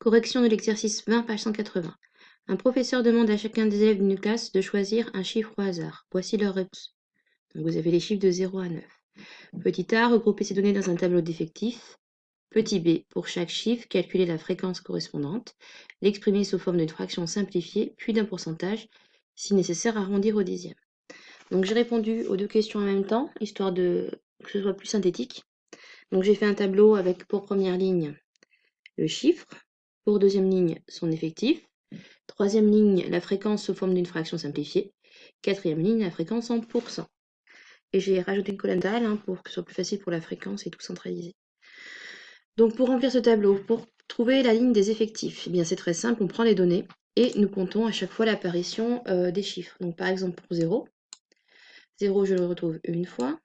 Correction de l'exercice 20, page 180. Un professeur demande à chacun des élèves d'une classe de choisir un chiffre au hasard. Voici leur réponse. Donc vous avez les chiffres de 0 à 9. Petit a, regrouper ces données dans un tableau d'effectifs. Petit b, pour chaque chiffre, calculer la fréquence correspondante, l'exprimer sous forme d'une fraction simplifiée, puis d'un pourcentage, si nécessaire arrondir au dixième. Donc j'ai répondu aux deux questions en même temps, histoire que ce soit plus synthétique. Donc j'ai fait un tableau avec pour première ligne le chiffre, pour deuxième ligne son effectif, troisième ligne la fréquence sous forme d'une fraction simplifiée, quatrième ligne la fréquence en pourcent. Et j'ai rajouté une colonne dalle pour que ce soit plus facile pour la fréquence et tout centralisé. Donc pour remplir ce tableau, pour trouver la ligne des effectifs, eh bien c'est très simple, on prend les données et nous comptons à chaque fois l'apparition des chiffres. Donc par exemple pour 0, 0 je le retrouve une fois,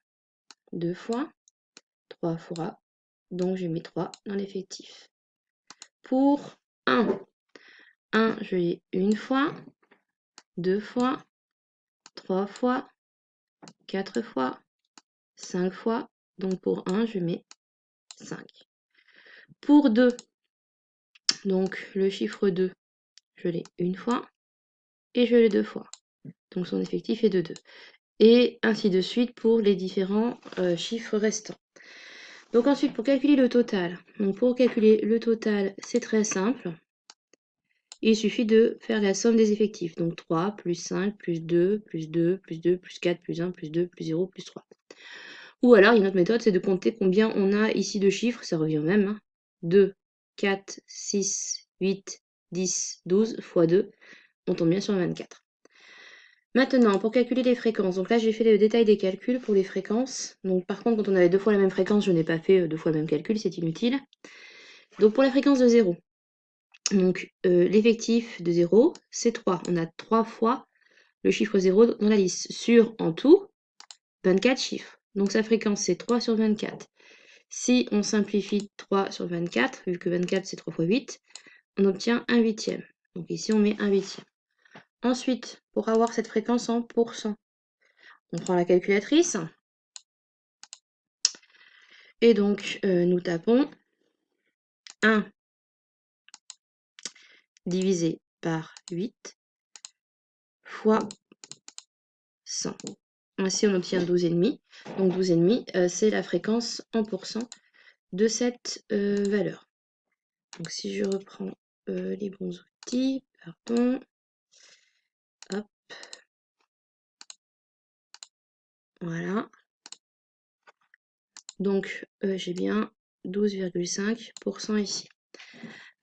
deux fois, trois fois, donc j'ai mis 3 dans l'effectif. Pour 1, 1 je l'ai une fois, deux fois, trois fois, quatre fois, 5 fois, donc pour 1 je mets 5. Pour 2, donc le chiffre 2, je l'ai une fois et je l'ai deux fois. Donc son effectif est de 2. Et ainsi de suite pour les différents chiffres restants. Donc ensuite, pour calculer le total, c'est très simple. Il suffit de faire la somme des effectifs. Donc 3 plus 5 plus 2 plus 2 plus 2 plus 4 plus 1 plus 2 plus 0 plus 3. Ou alors, il y a une autre méthode, c'est de compter combien on a ici de chiffres, ça revient au même. 2, 4, 6, 8, 10, 12 fois 2, on tombe bien sur 24. Maintenant, pour calculer les fréquences, donc là j'ai fait le détail des calculs pour les fréquences. Donc par contre, quand on avait deux fois la même fréquence, je n'ai pas fait deux fois le même calcul, c'est inutile. Donc pour la fréquence de 0, donc l'effectif de 0, c'est 3. On a 3 fois le chiffre 0 dans la liste. Sur, en tout, 24 chiffres. Donc sa fréquence, c'est 3 sur 24. Si on simplifie 3 sur 24, vu que 24 c'est 3 fois 8, on obtient un huitième. Donc ici, on met un huitième. Ensuite, pour avoir cette fréquence en pourcent, on prend la calculatrice. Et donc, nous tapons 1 divisé par 8 fois 100. Ainsi, on obtient 12,5. Donc 12,5, c'est la fréquence en pourcent de cette valeur. Donc si je reprends les bons outils, pardon, hop, voilà. Donc j'ai bien 12,5% ici.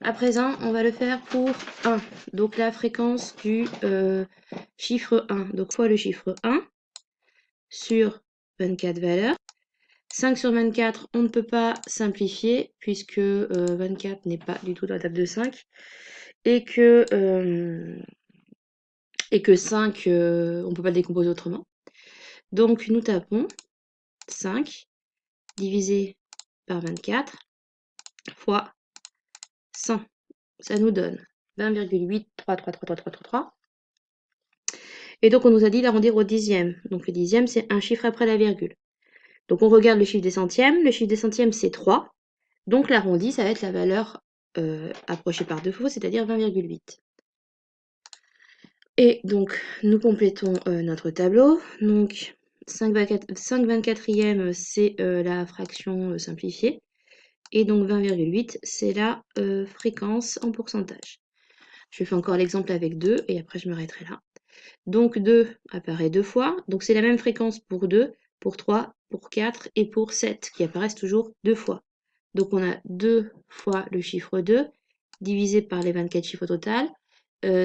À présent, on va le faire pour 1. Donc la fréquence du chiffre 1. Donc fois le chiffre 1 sur 24 valeurs. 5 sur 24, on ne peut pas simplifier puisque 24 n'est pas du tout dans la table de 5 et que 5, on ne peut pas le décomposer autrement. Donc nous tapons 5 divisé par 24 fois 100. Ça nous donne 20,8333333. Et donc on nous a dit d'arrondir au dixième. Donc le dixième, c'est un chiffre après la virgule. Donc on regarde le chiffre des centièmes. Le chiffre des centièmes, c'est 3. Donc l'arrondi, ça va être la valeur approchée par deux fois, c'est-à-dire 20,8. Et donc nous complétons notre tableau. Donc 5 24e, c'est la fraction simplifiée. Et donc 20,8, c'est la fréquence en pourcentage. Je fais encore l'exemple avec 2 et après je m'arrêterai là. Donc 2 apparaît deux fois. Donc c'est la même fréquence pour 2, pour 3, pour 4 et pour 7 qui apparaissent toujours deux fois. Donc on a 2 fois le chiffre 2 divisé par les 24 chiffres au total.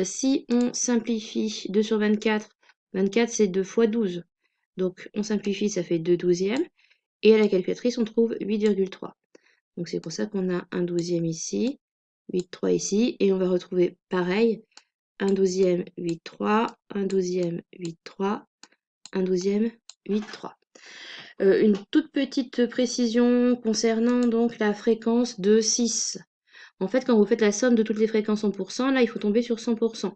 Si on simplifie 2 sur 24, 24 c'est 2 fois 12. Donc on simplifie, ça fait 2 douzièmes. Et à la calculatrice, on trouve 8,3. Donc c'est pour ça qu'on a un douzième ici, 8,3 ici. Et on va retrouver pareil, un douzième, 8,3, un douzième, 8,3, un douzième, 8,3. Une toute petite précision concernant donc la fréquence de 6. En fait, quand vous faites la somme de toutes les fréquences en pourcent, là, il faut tomber sur 100%.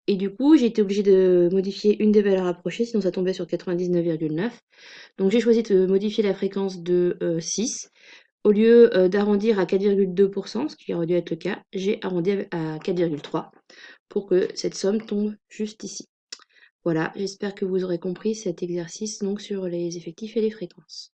Et du coup, j'ai été obligée de modifier une des valeurs approchées, sinon ça tombait sur 99,9. Donc j'ai choisi de modifier la fréquence de 6 Au lieu d'arrondir à 4,2%, ce qui aurait dû être le cas, j'ai arrondi à 4,3 pour que cette somme tombe juste ici. Voilà, j'espère que vous aurez compris cet exercice donc sur les effectifs et les fréquences.